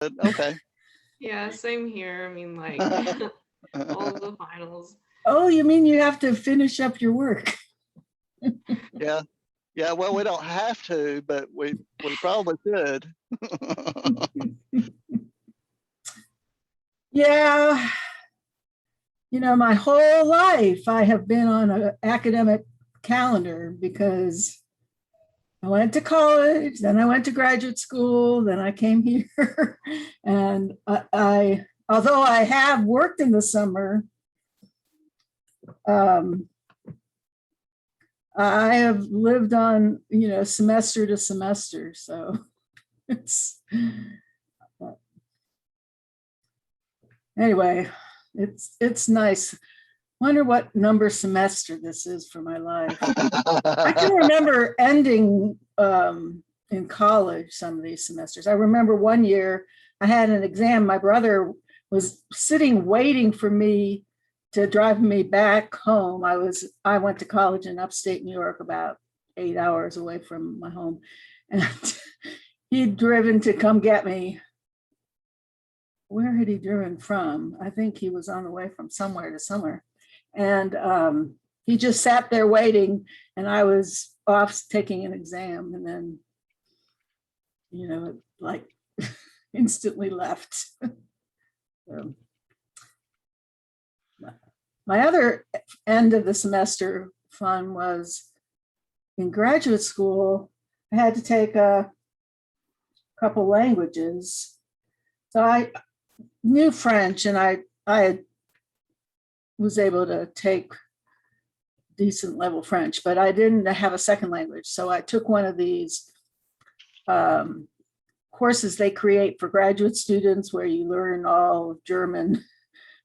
Okay. Yeah, same here. I mean, like all the finals. Oh, you mean you have to finish up your work? Yeah. Yeah. Well, we don't have to, but we probably should. Yeah. You know, my whole life I have been on an academic calendar because I went to college, then I went to graduate school, then I came here. And although I have worked in the summer, I have lived on, semester to semester. So anyway, it's nice. Wonder what number semester this is for my life. I can remember ending in college some of these semesters. I remember one year I had an exam. My brother was sitting waiting for me to drive me back home. I went to college in upstate New York, about 8 hours away from my home, and he'd driven to come get me. Where had he driven from? I think he was on the way from somewhere to somewhere. And he just sat there waiting, and I was off taking an exam, and then, like instantly left. So, my other end of the semester fun was in graduate school. I had to take a couple languages. So I knew French, and I was able to take decent level French, but I didn't have a second language. So I took one of these courses they create for graduate students where you learn all of German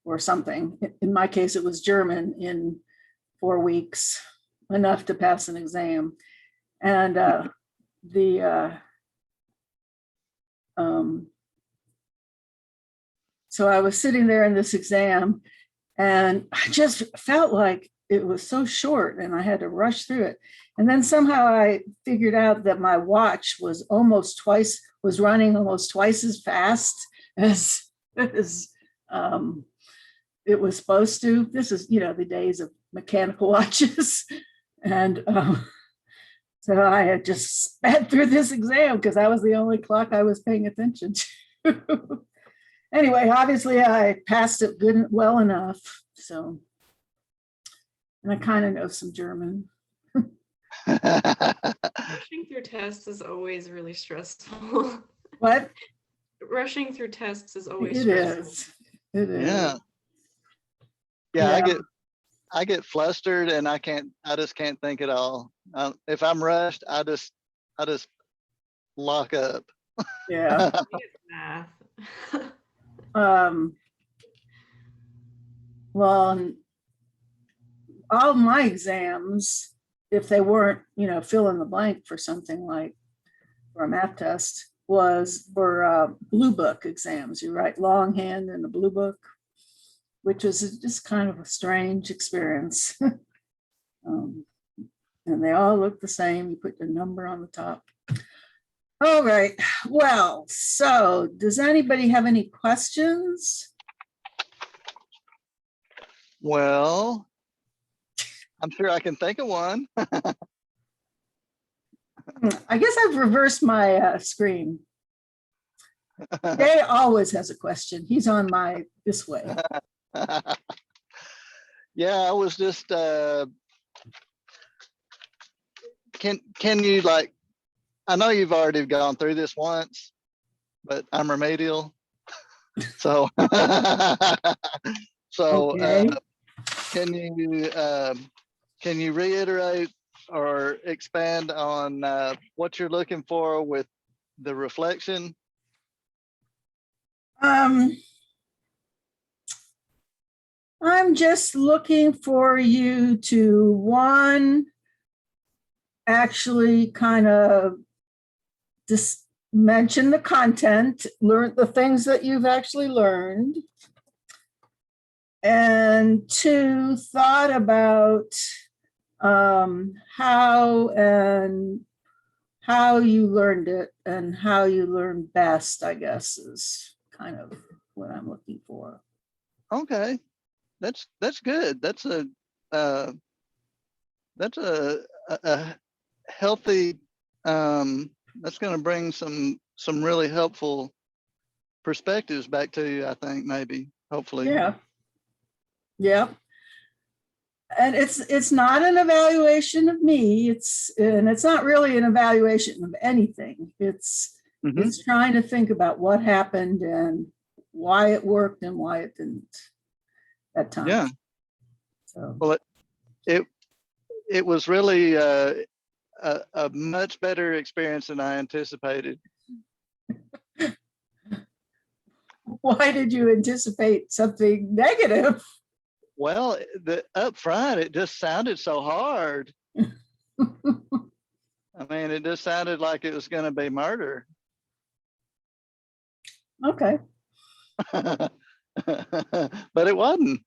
or something. In my case, it was German in 4 weeks, enough to pass an exam. And so I was sitting there in this exam, and I just felt like it was so short and I had to rush through it. And then somehow I figured out that my watch was running almost twice as fast as it was supposed to. This is, the days of mechanical watches. And so I had just sped through this exam because that was the only clock I was paying attention to. Anyway, obviously I passed it well enough. So, and I kind of know some German. Rushing through tests is always really stressful. What? Rushing through tests is always It stressful. is. It is. Yeah. Yeah. I get flustered, and I just can't think at all. If I'm rushed, I just lock up. Yeah. I think it's math. Well, all my exams, if they weren't, fill in the blank for something like for a math test, was for blue book exams. You write longhand in the blue book, which was just kind of a strange experience. And they all look the same. You put your number on the top. All right. Well, so does anybody have any questions? Well, I'm sure I can think of one. I guess I've reversed my screen. Jay always has a question. He's on this way. Yeah, I was just can you, like, I know you've already gone through this once, but I'm remedial. So Okay. Can you reiterate or expand on what you're looking for with the reflection? I'm just looking for you to, actually kind of just mention the content, learn the things that you've actually learned, and 2, thought about how and how you learned it and how you learn best, I guess, is kind of what I'm looking for. Okay, that's good. Uh, that's a healthy. That's going to bring some really helpful perspectives back to you. I think maybe, hopefully. Yeah. Yeah. And it's not an evaluation of me. It's not really an evaluation of anything. It's trying to think about what happened and why it worked and why it didn't at times. Yeah. So Well, it was really a much better experience than I anticipated. why did you anticipate something negative? Well, up front, it just sounded so hard. I mean, it just sounded like it was going to be murder. Okay. But it wasn't.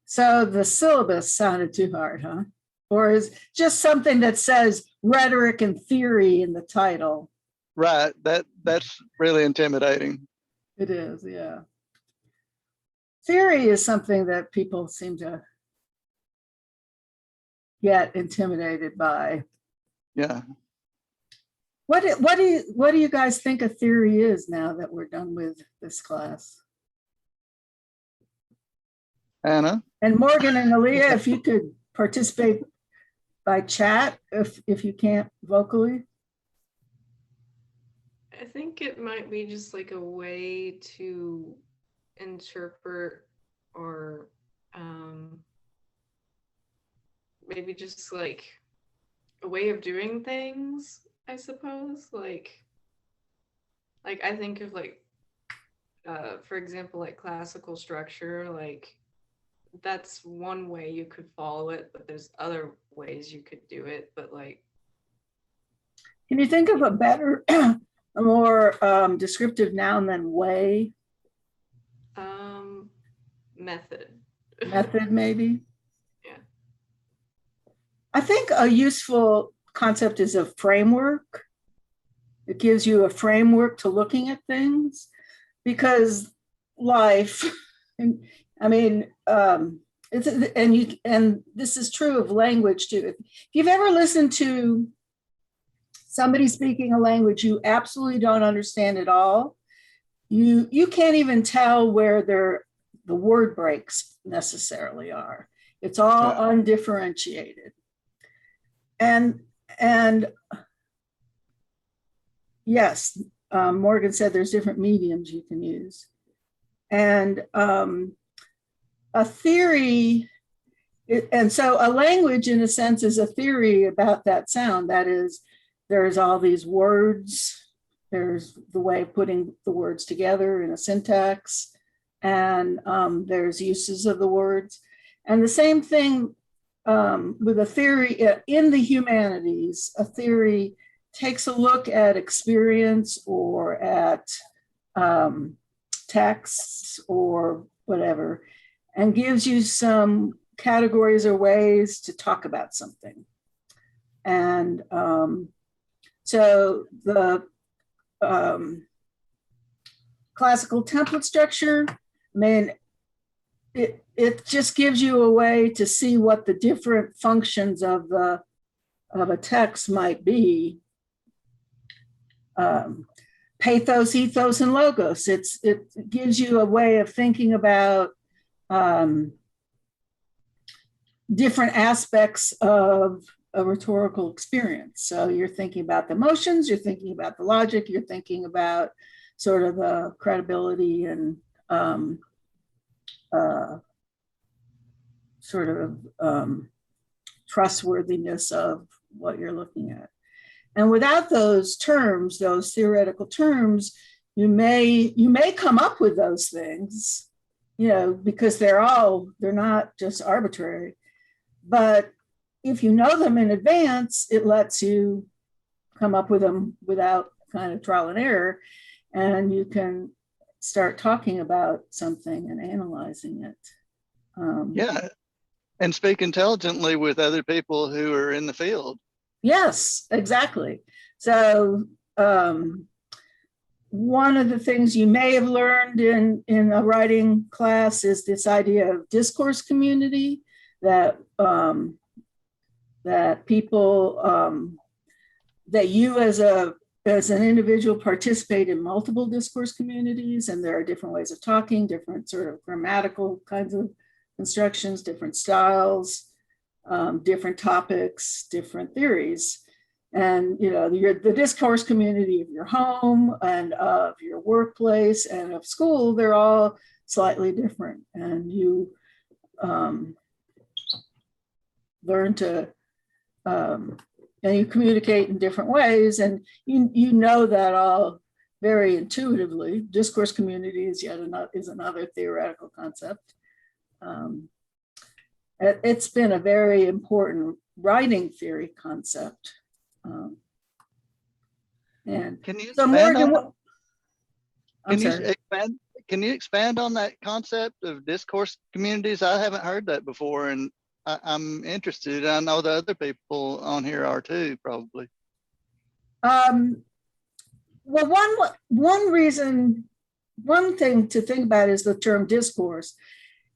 So the syllabus sounded too hard, huh? Or is just something that says rhetoric and theory in the title? Right. That's really intimidating. It is, yeah. Theory is something that people seem to get intimidated by. Yeah. What do you guys think a theory is now that we're done with this class? Anna? And Morgan and Aaliyah, if you could participate by chat, if you can't vocally. I think it might be just like a way to interpret or maybe just like a way of doing things, I suppose. Like I think of like for example, like classical structure, like that's one way you could follow it, but there's other ways you could do it. But like, can you think of a better, a more descriptive noun than way? Method. Method, maybe? Yeah. I think a useful concept is a framework. It gives you a framework to looking at things, because life, I mean, and this is true of language too. If you've ever listened to somebody speaking a language you absolutely don't understand at all, you can't even tell where the word breaks necessarily are. It's all undifferentiated. And yes, Morgan said there's different mediums you can use. And a theory, and so a language in a sense is a theory about that sound. That is, there's all these words, there's the way of putting the words together in a syntax, and there's uses of the words. And the same thing with a theory in the humanities. A theory takes a look at experience or at texts or whatever, and gives you some categories or ways to talk about something. And so the classical template structure, I mean, it just gives you a way to see what the different functions of a text might be. Pathos, ethos, and logos. It gives you a way of thinking about different aspects of a rhetorical experience. So you're thinking about the emotions, you're thinking about the logic, you're thinking about sort of the credibility and sort of trustworthiness of what you're looking at. And without those terms, those theoretical terms, you may come up with those things, because they're not just arbitrary. But if you know them in advance, it lets you come up with them without kind of trial and error, and you can start talking about something and analyzing it. Yeah. And speak intelligently with other people who are in the field. Yes, exactly. So one of the things you may have learned in a writing class is this idea of discourse community, that that people, that you as an individual participate in multiple discourse communities, and there are different ways of talking, different sort of grammatical kinds of constructions, different styles, different topics, different theories. And the discourse community of your home and of your workplace and of school, they're all slightly different. And you learn to, and you communicate in different ways. And you know that all very intuitively. Discourse community is another theoretical concept. It's been a very important writing theory concept. And Can you so expand Morgan, on I'm Can you sorry. expand on that concept of discourse communities? I haven't heard that before, and I'm interested. I know the other people on here are too, probably. Well, one thing to think about is the term discourse.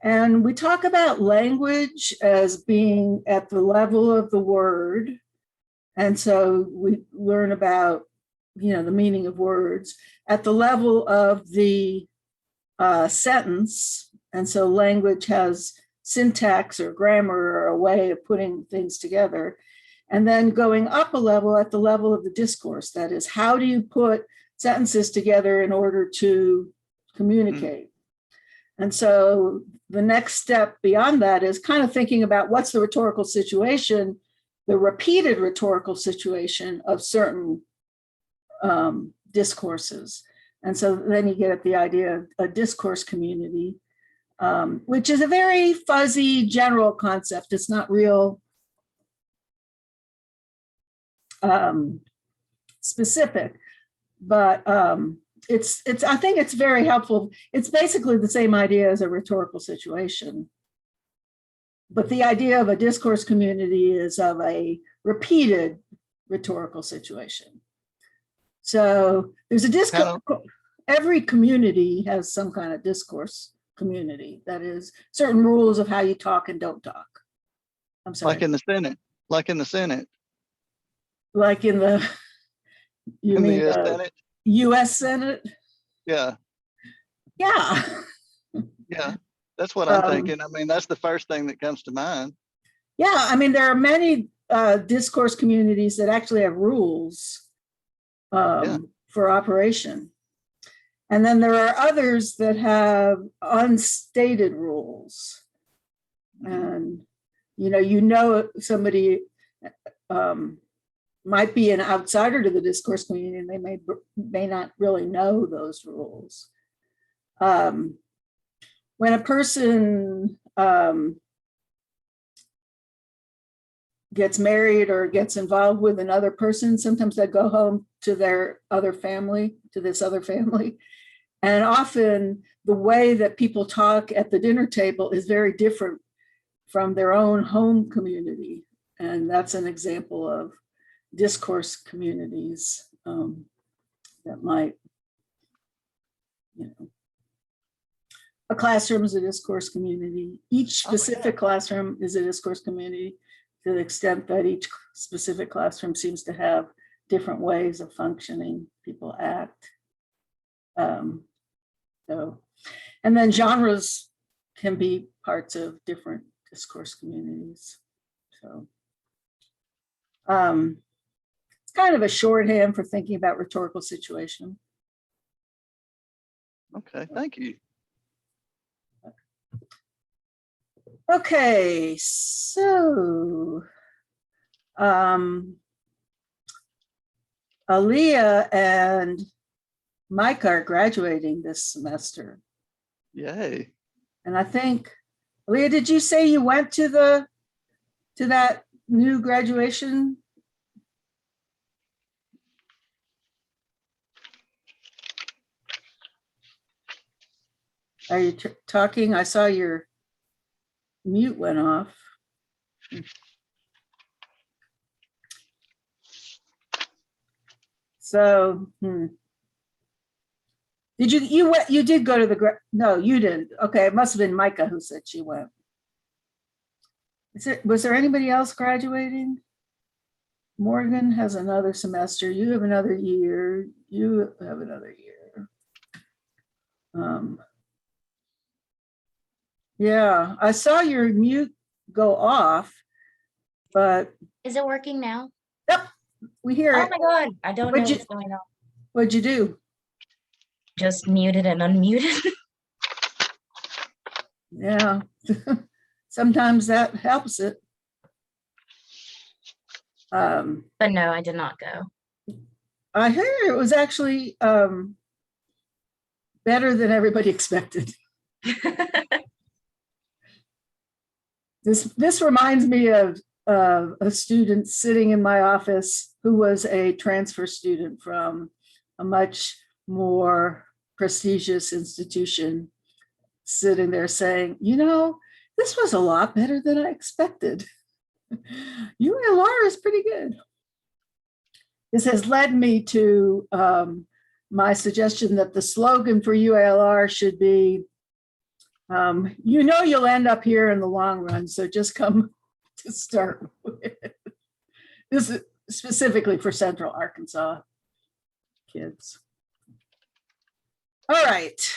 And we talk about language as being at the level of the word. And so we learn about, the meaning of words at the level of the sentence. And so language has syntax or grammar or a way of putting things together. And then going up a level at the level of the discourse. That is, how do you put sentences together in order to communicate? And so the next step beyond that is kind of thinking about what's the rhetorical situation, the repeated rhetorical situation of certain discourses. And so then you get at the idea of a discourse community, which is a very fuzzy general concept. It's not real specific, but I think it's very helpful. It's basically the same idea as a rhetorical situation. But the idea of a discourse community is of a repeated rhetorical situation. So there's a discourse, every community has some kind of discourse community. That is, certain rules of how you talk and don't talk. I'm sorry. Like in the Senate. Like in the, you in mean the US the Senate? US Senate? Yeah. Yeah. Yeah. That's what I'm thinking. I mean, that's the first thing that comes to mind. Yeah. I mean, there are many discourse communities that actually have rules for operation. And then there are others that have unstated rules. And, somebody might be an outsider to the discourse community and they may not really know those rules. When a person gets married or gets involved with another person, sometimes they go home to this other family. And often the way that people talk at the dinner table is very different from their own home community. And that's an example of discourse communities that might, a classroom is a discourse community. Each specific classroom is a discourse community to the extent that each specific classroom seems to have different ways of functioning, people act. And then genres can be parts of different discourse communities. So it's kind of a shorthand for thinking about rhetorical situation. Okay, thank you. Okay, so Aaliyah and Mike are graduating this semester. Yay. And I think, Aaliyah, did you say you went to that new graduation? Are you talking? I saw your mute went off. So, did you did go to the, no, you didn't. Okay, it must have been Micah who said she went. Was there anybody else graduating? Morgan has another semester. You have another year. You have another year. Yeah, I saw your mute go off, but. Is it working now? Yep, we hear Oh it. my God, I don't know what's going on. What'd you do? Just muted and unmuted. Yeah, sometimes that helps it. But no, I did not go. I heard it was actually better than everybody expected. This reminds me of a student sitting in my office who was a transfer student from a much more prestigious institution, sitting there saying, you know, this was a lot better than I expected. ULR is pretty good. This has led me to my suggestion that the slogan for ULR should be, you know, you'll end up here in the long run, so just come to start with. This is specifically for Central Arkansas kids. All right.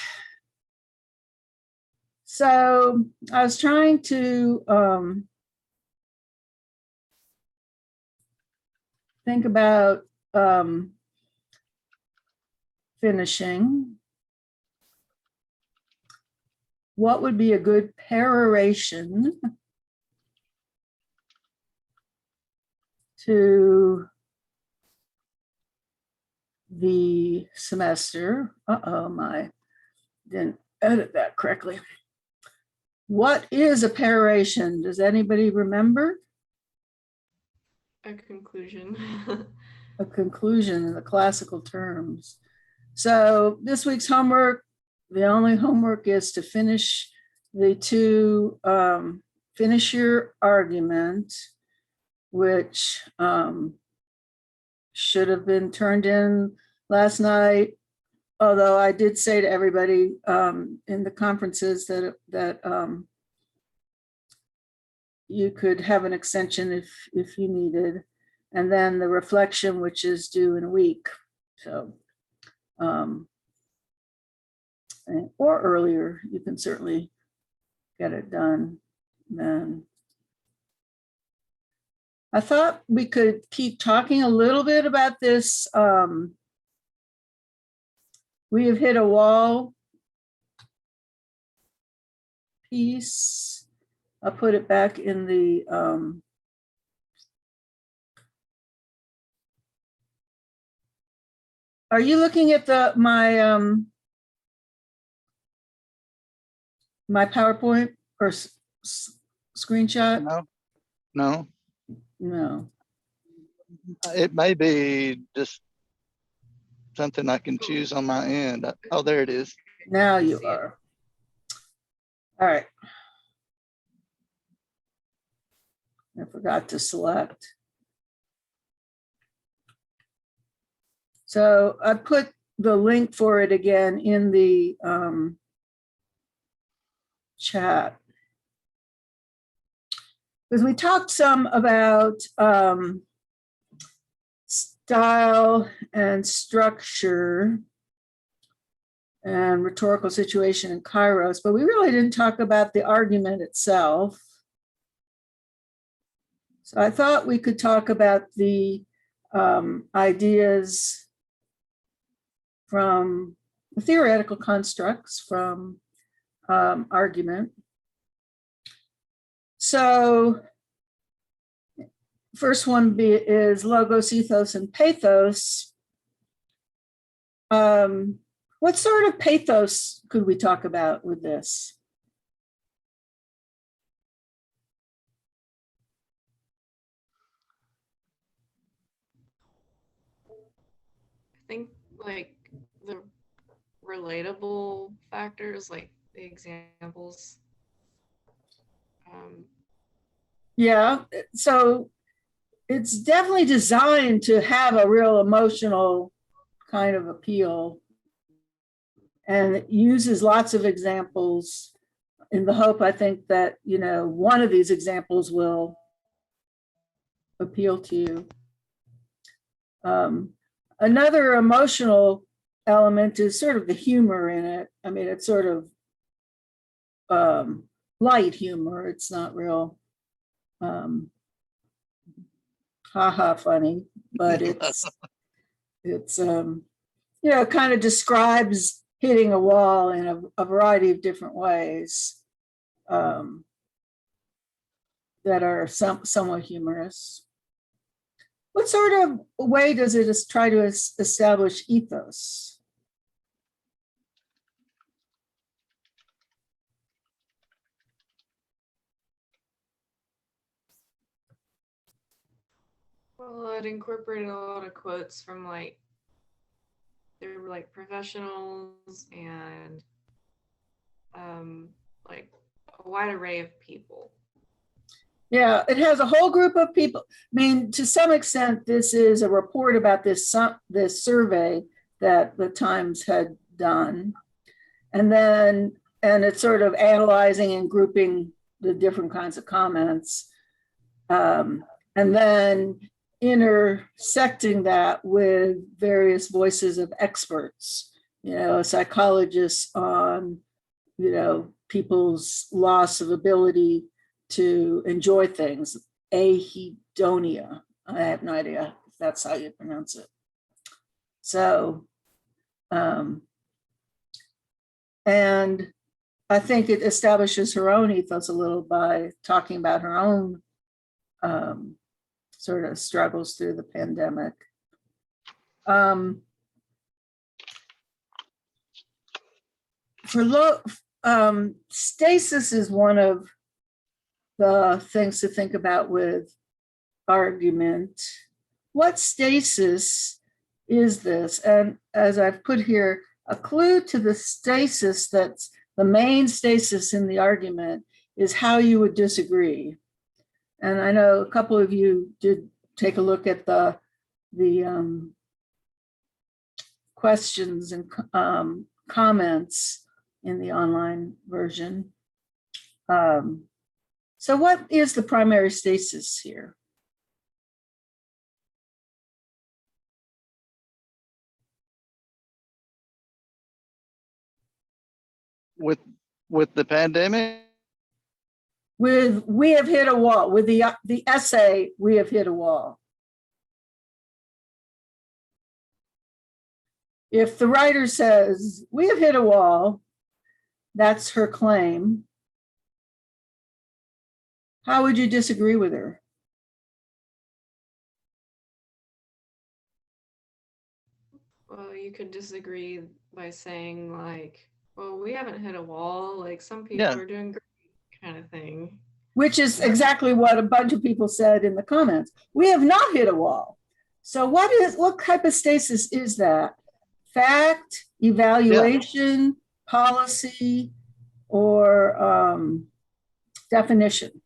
So I was trying to think about finishing. What would be a good peroration to the semester? I didn't edit that correctly. What is a peroration? Does anybody remember? A conclusion. A conclusion in the classical terms. So this week's homework, the only homework is to finish the two, finish your argument, which should have been turned in last night. Although I did say to everybody in the conferences that you could have an extension if you needed, and then the reflection, which is due in a week. So, or earlier, you can certainly get it done then. I thought we could keep talking a little bit about this. We have hit a wall piece. I'll put it back in the are you looking at my my PowerPoint or screenshot? No. No. It may be just something I can choose on my end. Oh, there it is. Now you are. All right. I forgot to select. So I put the link for it again in the chat. Because we talked some about style and structure and rhetorical situation in Kairos, but we really didn't talk about the argument itself. So I thought we could talk about the ideas from the theoretical constructs from argument. So first one is logos, ethos, and pathos. What sort of pathos could we talk about with this? I think like the relatable factors, like the examples, Yeah. So it's definitely designed to have a real emotional kind of appeal, and it uses lots of examples in the hope, I think, that, you know, one of these examples will appeal to you. Another emotional element is sort of the humor in it. I mean, it's sort of light humor. It's not real haha funny, but it's you know, it kind of describes hitting a wall in a variety of different ways that are somewhat humorous. What sort of way does it try to establish ethos? Well, it incorporated a lot of quotes from like, there were like professionals and like a wide array of people. Yeah, it has a whole group of people. I mean, to some extent, this is a report about this survey that the Times had done. And it's sort of analyzing and grouping the different kinds of comments. And then intersecting that with various voices of experts, you know, psychologists on, you know, people's loss of ability to enjoy things, ahedonia. I have no idea if that's how you pronounce it. So, and I think it establishes her own ethos a little by talking about her own sort of struggles through the pandemic. Stasis is one of the things to think about with argument. What stasis is this? And as I've put here, a clue to the stasis that's the main stasis in the argument is how you would disagree. And I know a couple of you did take a look at the questions and comments in the online version. So what is the primary stasis here? With the pandemic? With we have hit a wall, with the essay, we have hit a wall. If the writer says, we have hit a wall, that's her claim, how would you disagree with her? Well, you could disagree by saying like, well, we haven't hit a wall, like some people are doing great, kind of thing. Which is exactly what a bunch of people said in the comments. We have not hit a wall. So what type of stasis is that? Fact, evaluation, policy, or definition?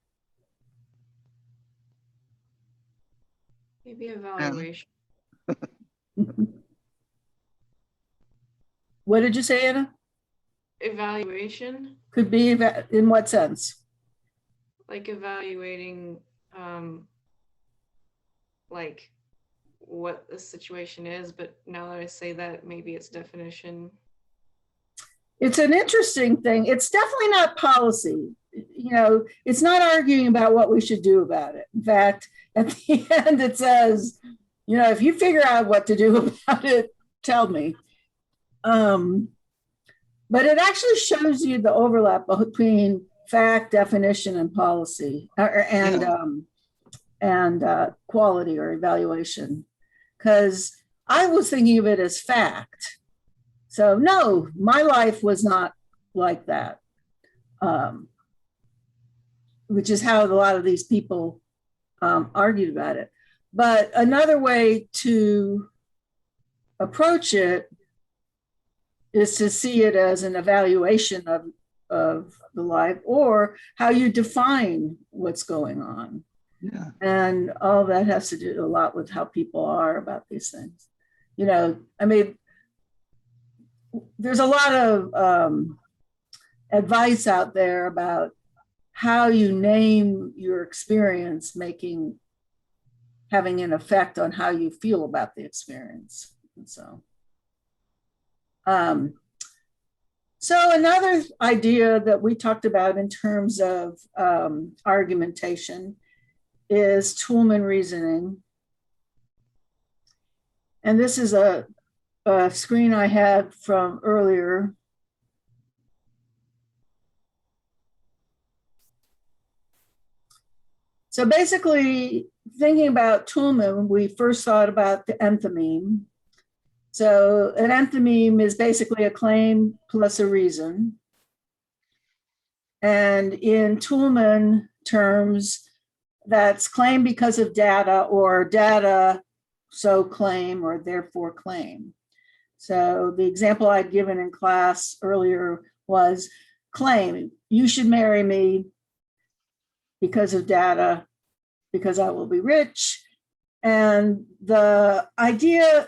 Maybe evaluation. What did you say, Anna? Evaluation. Could be in what sense? Like evaluating like what the situation is, but now that I say that, maybe it's definition. It's an interesting thing. It's definitely not policy. You know, it's not arguing about what we should do about it. In fact, at the end it says, you know, if you figure out what to do about it, tell me. But it actually shows you the overlap between fact, definition, and policy, and quality or evaluation. Because I was thinking of it as fact. So no, my life was not like that, which is how a lot of these people argued about it. But another way to approach it is to see it as an evaluation of the life, or how you define what's going on. Yeah. And all that has to do a lot with how people are about these things. You know, I mean, there's a lot of advice out there about how you name your experience having an effect on how you feel about the experience. And so another idea that we talked about in terms of argumentation is Toulmin reasoning. And this is a screen I had from earlier. So basically, thinking about Toulmin, we first thought about the enthymeme. So an enthymeme is basically a claim plus a reason. And in Toulmin terms, that's claim because of data, or data so claim, or therefore claim. So the example I'd given in class earlier was claim, you should marry me because of data, because I will be rich. And the idea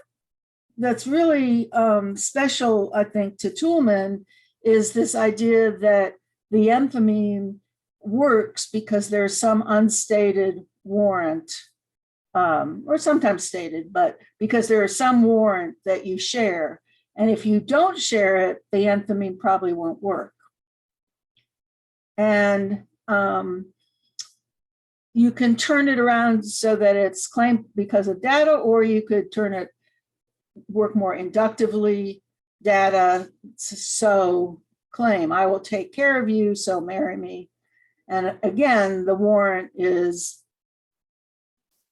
that's really special, I think, to Toulmin is this idea that the enthymeme works because there's some unstated warrant, or sometimes stated, but because there is some warrant that you share. And if you don't share it, the enthymeme probably won't work. And you can turn it around so that it's claimed because of data, or you could work more inductively, data, so claim, I will take care of you, so marry me. And again, the warrant is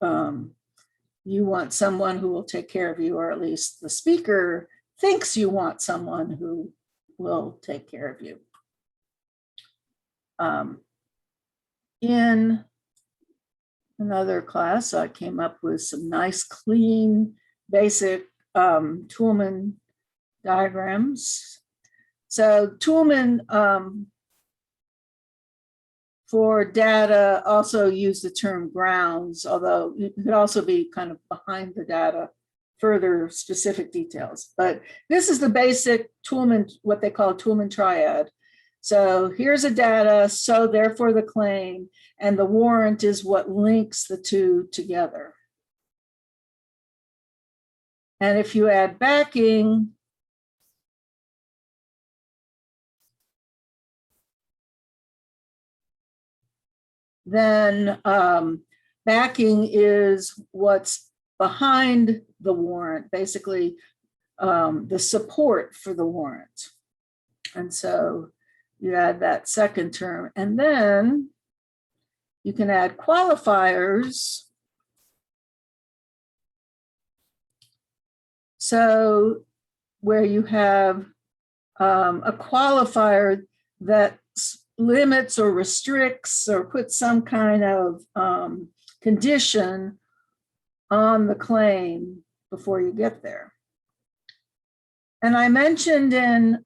you want someone who will take care of you, or at least the speaker thinks you want someone who will take care of you. In another class, I came up with some nice, clean, basic Toulmin diagrams. So Toulmin for data also use the term grounds, although it could also be kind of behind the data, further specific details. But this is the basic Toulmin, what they call Toulmin triad. So here's a data, so therefore the claim, and the warrant is what links the two together. And if you add backing, then backing is what's behind the warrant, basically the support for the warrant. And so you add that second term, and then you can add qualifiers. So where you have a qualifier that limits or restricts or puts some kind of condition on the claim before you get there. And I mentioned in,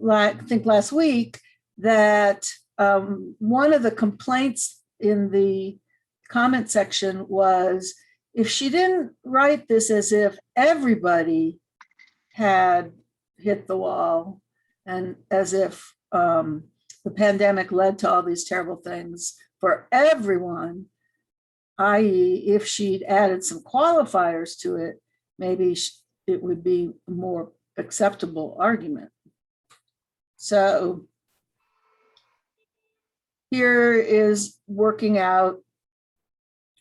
I think last week, that one of the complaints in the comment section was if she didn't write this as if everybody had hit the wall, and as if the pandemic led to all these terrible things for everyone, i.e., if she'd added some qualifiers to it, maybe it would be a more acceptable argument. So here is working out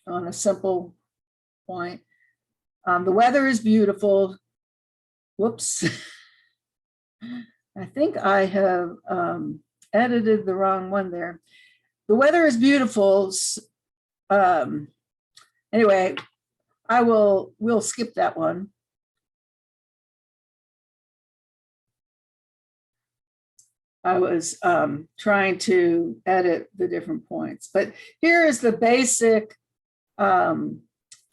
on a simple point. The weather is beautiful. Whoops. I think I have edited the wrong one there. The weather is beautiful. Anyway, we'll skip that one. I was trying to edit the different points, but here is the basic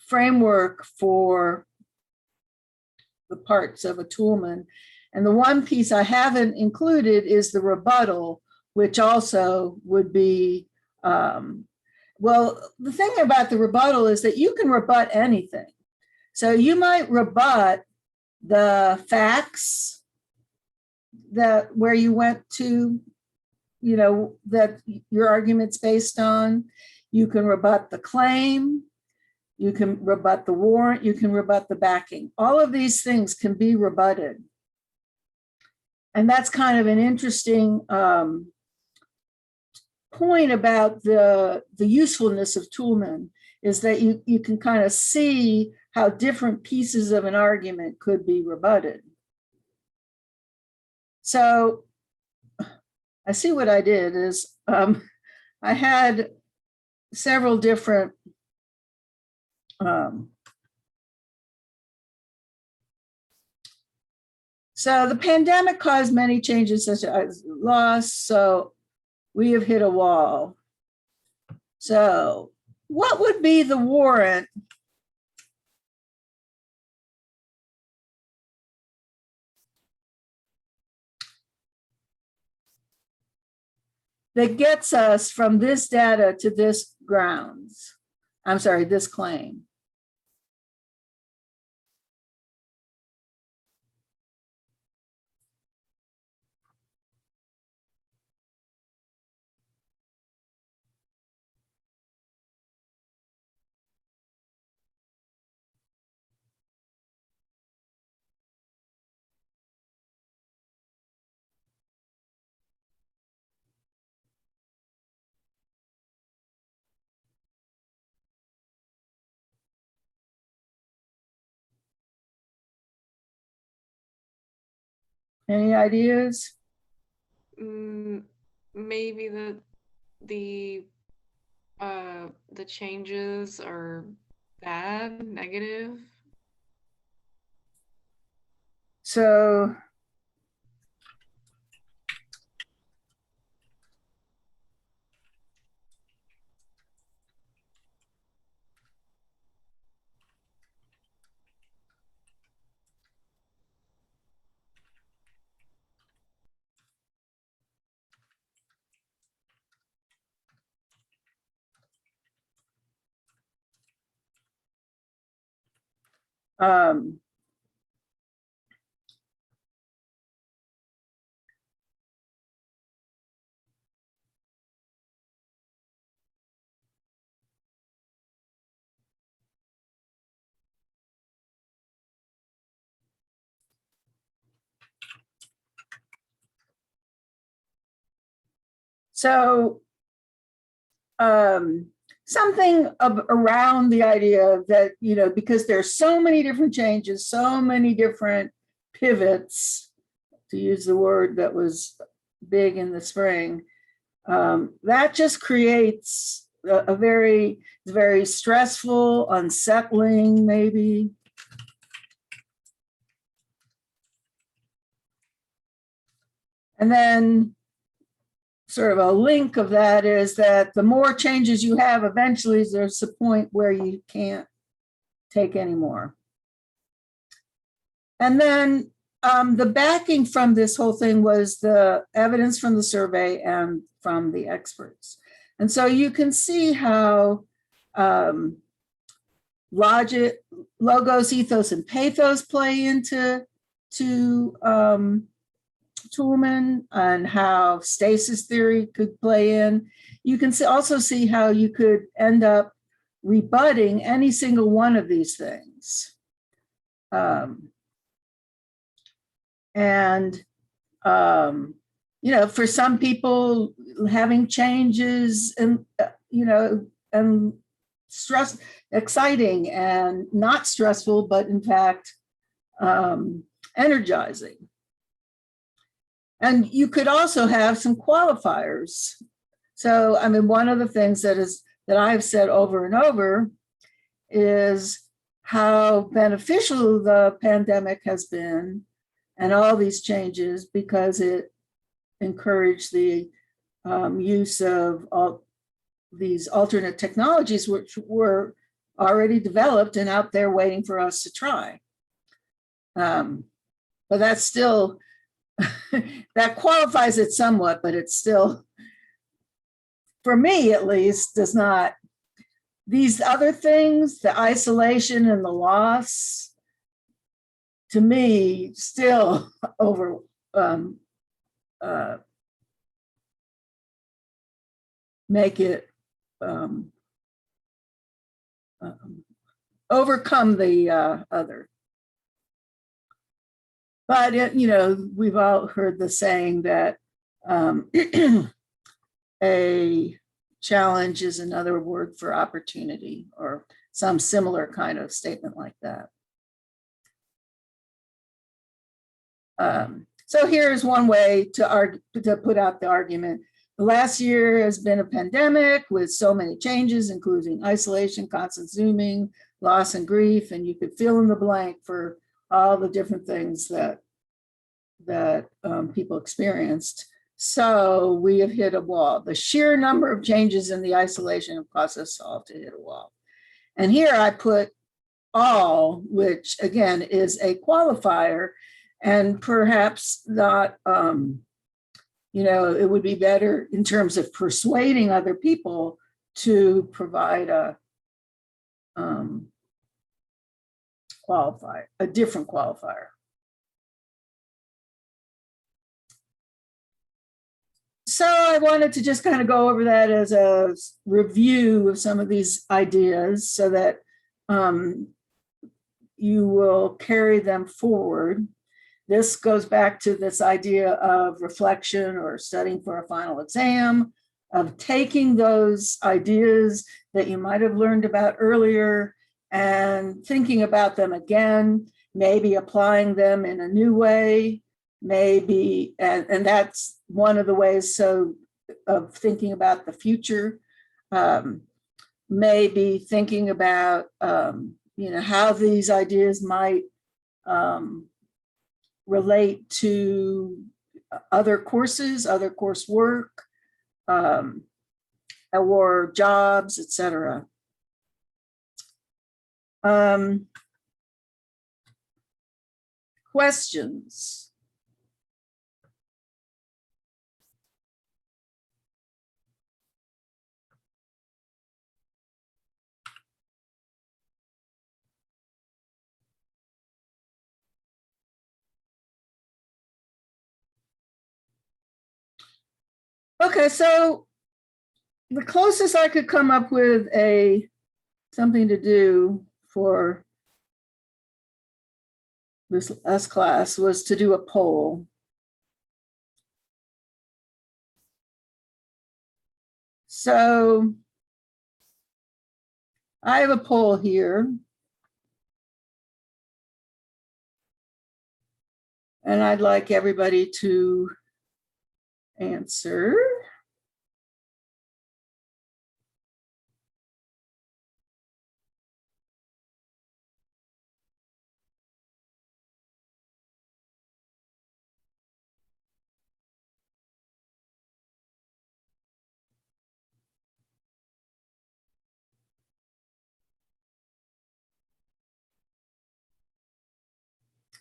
framework for the parts of a Toulmin. And the one piece I haven't included is the rebuttal, which also would be, well, the thing about the rebuttal is that you can rebut anything. So you might rebut the facts that where you went to, you know, that your argument's based on. You can rebut the claim. You can rebut the warrant. You can rebut the backing. All of these things can be rebutted. And that's kind of an interesting point about the usefulness of Toulmin, is that you can kind of see how different pieces of an argument could be rebutted. So I see what I did is I had several different so the pandemic caused many changes such as loss. So we have hit a wall. So what would be the warrant that gets us from this data to this grounds? I'm sorry, this claim. Any ideas? Maybe the changes are bad, negative. So something around the idea that, you know, because there's so many different changes, so many different pivots, to use the word that was big in the spring, that just creates a very stressful, unsettling, maybe. And then sort of a link of that is that the more changes you have, eventually there's a point where you can't take any more. And then the backing from this whole thing was the evidence from the survey and from the experts. And so you can see how logic, logos, ethos, and pathos play into Toulmin, and how stasis theory could play in. You can also see how you could end up rebutting any single one of these things. You know, for some people, having changes and, you know, and exciting and not stressful, but in fact, energizing. And you could also have some qualifiers. So, I mean, one of the things that I've said over and over is how beneficial the pandemic has been and all these changes, because it encouraged the use of all these alternate technologies, which were already developed and out there waiting for us to try. but that's still, that qualifies it somewhat, but it's still, for me at least, does not, these other things, the isolation and the loss, to me, still over, make it overcome the other. But we've all heard the saying that a challenge is another word for opportunity, or some similar kind of statement like that. So here's one way to put out the argument. The last year has been a pandemic with so many changes, including isolation, constant Zooming, loss and grief, and you could fill in the blank for all the different things that people experienced. So we have hit a wall. The sheer number of changes in the isolation have caused us all to hit a wall. And here I put all, which again is a qualifier, and perhaps not, it would be better in terms of persuading other people to provide a qualifier, a different qualifier. So I wanted to just kind of go over that as a review of some of these ideas so that you will carry them forward. This goes back to this idea of reflection or studying for a final exam, of taking those ideas that you might have learned about earlier and thinking about them again, maybe applying them in a new way, maybe, and that's one of the ways of thinking about the future. Maybe thinking about, how these ideas might relate to other courses, other coursework, or jobs, etc. Questions? Okay, so the closest I could come up with something to do for this class was to do a poll. So I have a poll here. And I'd like everybody to answer.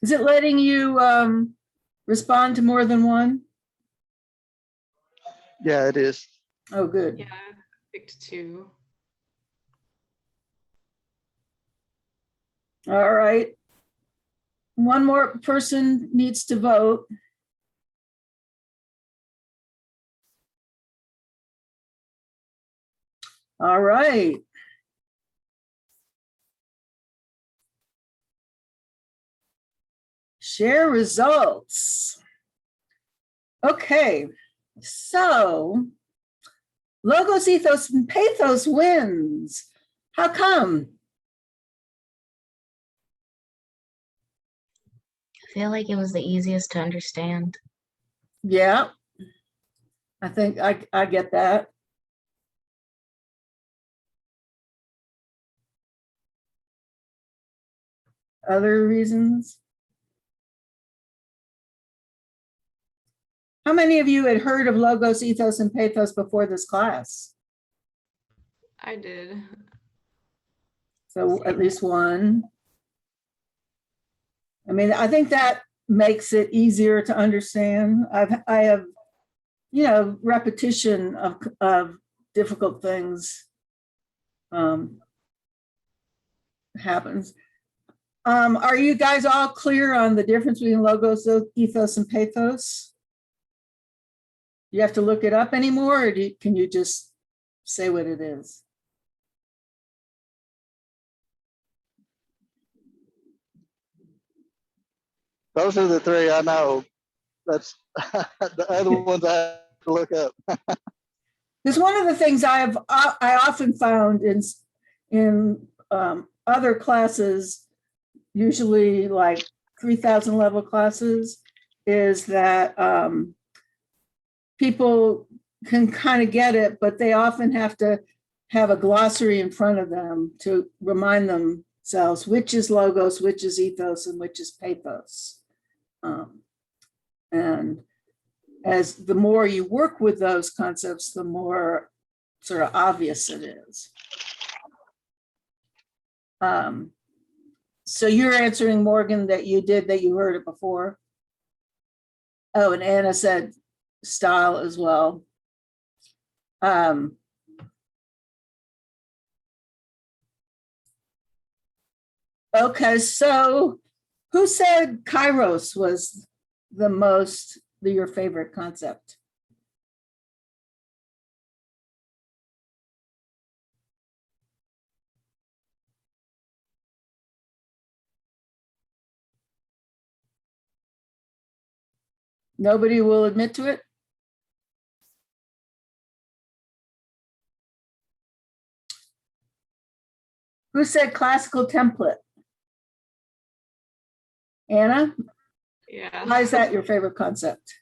Is it letting you respond to more than one? Yeah, it is. Oh, good. Yeah, I picked 2. All right. One more person needs to vote. All right. Share results. Okay, so Logos, Ethos, and Pathos wins. How come? I feel like it was the easiest to understand. Yeah, I think I get that. Other reasons? How many of you had heard of Logos, Ethos, and Pathos before this class? I did. So at least one. I mean, I think that makes it easier to understand. I have, repetition of difficult things happens. Are you guys all clear on the difference between logos, ethos, and pathos? You have to look it up anymore, or can you just say what it is? Those are the three I know. That's the other ones I have to look up. Because one of the things I often found in other classes, usually like 3,000 level classes, is that people can kind of get it, but they often have to have a glossary in front of them to remind themselves which is logos, which is ethos, and which is pathos. And as the more you work with those concepts, the more sort of obvious it is. So you're answering, Morgan, that you heard it before. Oh, and Anna said style as well. Okay, so who said Kairos was your favorite concept? Nobody will admit to it? Who said classical template? Anna? Yeah. Why is that your favorite concept?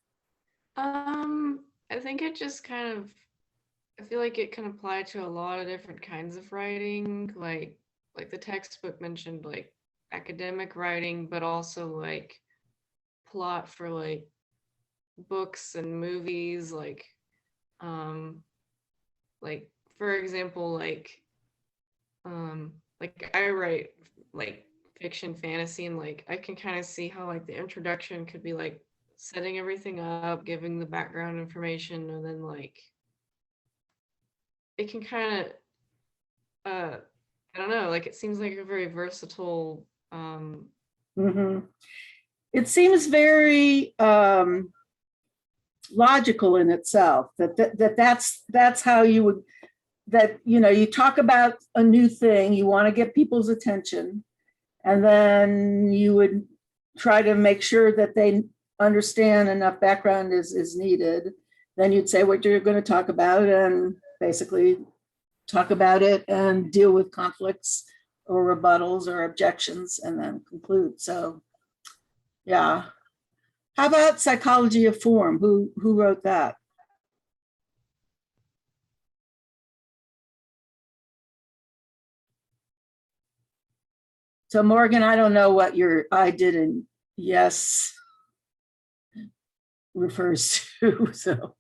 I think it just kind of, I feel like it can apply to a lot of different kinds of writing, like the textbook mentioned like academic writing, but also like plot for like books and movies, like for example, like I write like fiction, fantasy, and like I can kind of see how like the introduction could be like setting everything up, giving the background information, and then like it can kind of I don't know, like it seems like a very versatile It seems very logical in itself, that's how you would, you talk about a new thing, you want to get people's attention, and then you would try to make sure that they understand enough background is needed. Then you'd say what you're going to talk about and basically talk about it and deal with conflicts or rebuttals or objections and then conclude. So yeah. How about psychology of form? Who wrote that? So Morgan, I don't know what your I did in yes refers to. So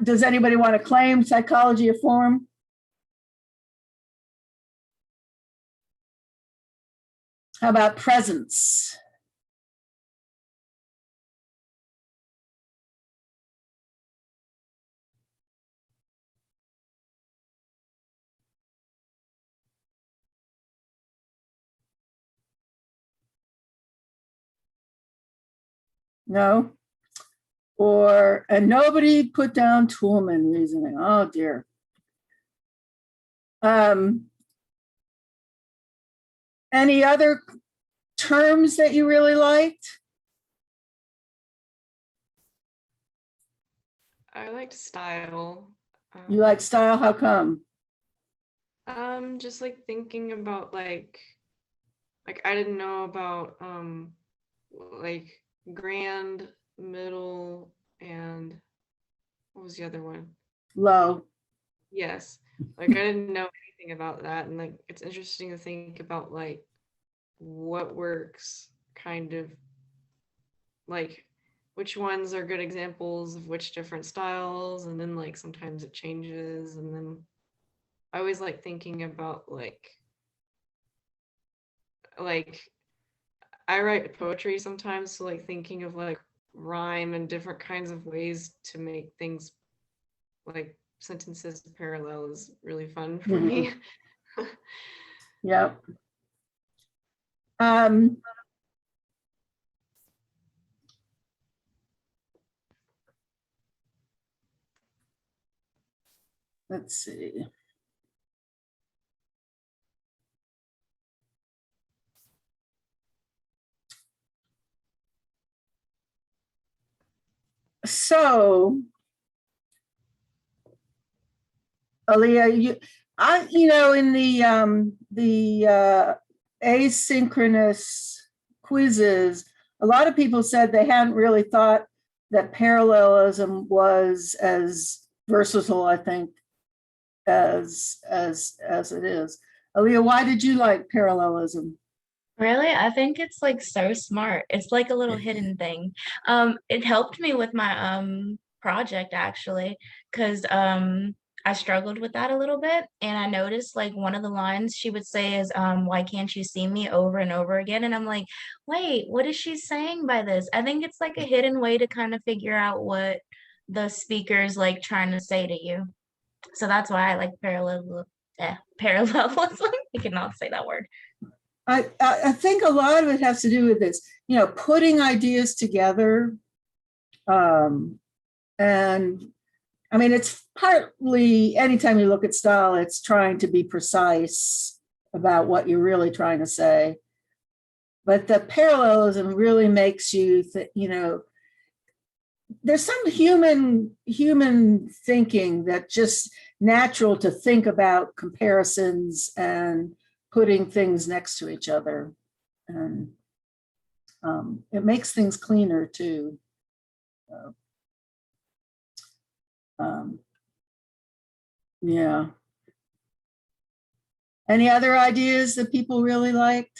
does anybody want to claim psychology of form? How about presence? No? And nobody put down Toolman reasoning. Oh dear. Any other terms that you really liked? I liked style. You like style? How come? Just like thinking about like I didn't know about like grand, middle, and what was the other one? Low. Yes. Like I didn't know anything about that, and like it's interesting to think about like what works, kind of like which ones are good examples of which different styles, and then like sometimes it changes, and then I always like thinking about like I write poetry sometimes, so like thinking of like rhyme and different kinds of ways to make things like sentences parallel is really fun for me. Yep. Um, let's see. So, Aaliyah, in the asynchronous quizzes, a lot of people said they hadn't really thought that parallelism was as versatile, I think, as it is. Aaliyah, why did you like parallelism? Really? I think it's like so smart. It's like a little hidden thing. It helped me with my project actually, because I struggled with that a little bit, and I noticed like one of the lines she would say is why can't you see me, over and over again, and I'm like, wait, what is she saying by this? I think it's like a hidden way to kind of figure out what the speaker's like trying to say to you. So that's why I like parallelism. I cannot say that word. I think a lot of it has to do with this, putting ideas together. And I mean, it's partly, anytime you look at style, it's trying to be precise about what you're really trying to say. But the parallelism really makes you, there's some human thinking that just natural to think about comparisons and putting things next to each other. And it makes things cleaner too. Yeah. Any other ideas that people really liked?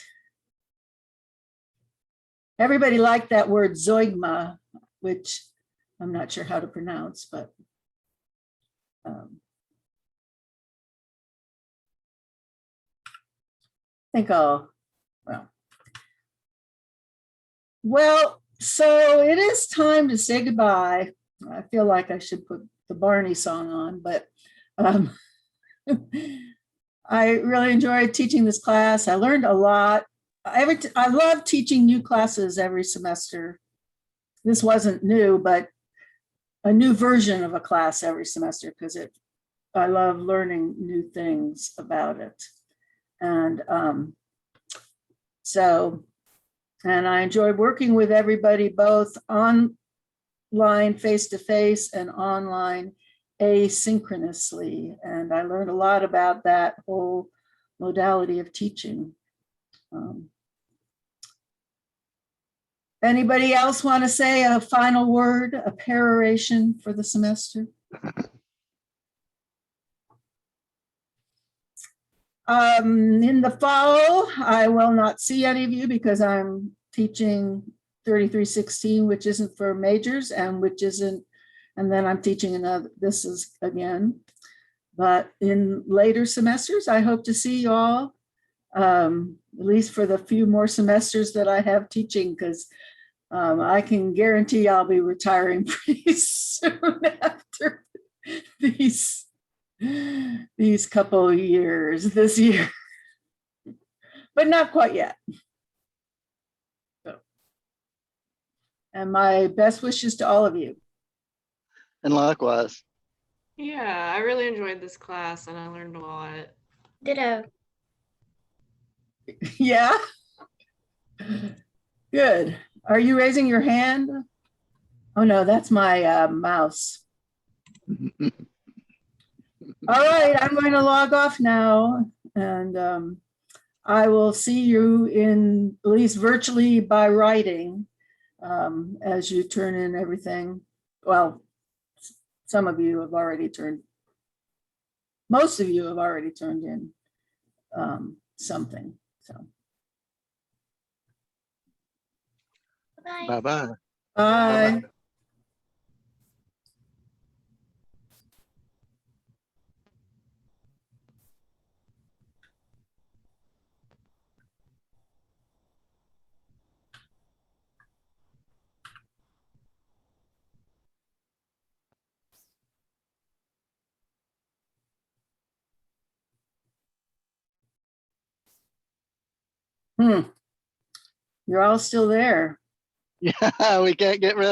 Everybody liked that word zeugma, which I'm not sure how to pronounce, but I think well, so it is time to say goodbye. I feel like I should put the Barney song on, but I really enjoyed teaching this class. I learned a lot. I love teaching new classes every semester. This wasn't new, but a new version of a class every semester, because I love learning new things about it. And and I enjoyed working with everybody, both online face-to-face and online asynchronously. And I learned a lot about that whole modality of teaching. Anybody else want to say a final word, a peroration for the semester? In the fall, I will not see any of you because I'm teaching 3316, which isn't for majors and which isn't, and then I'm teaching another, this is again. But in later semesters, I hope to see you all, at least for the few more semesters that I have teaching, because I can guarantee I'll be retiring pretty soon after these couple of years, this year, but not quite yet. So, and my best wishes to all of you. And likewise. Yeah, I really enjoyed this class and I learned a lot. Ditto. Yeah. Good. Are you raising your hand? Oh no, that's my mouse. All right, I'm going to log off now, and I will see you in, at least virtually by writing, as you turn in everything. Well, some of you have already most of you have already turned in something. So. Bye. Bye-bye. Bye. You're all still there. Yeah, we can't get rid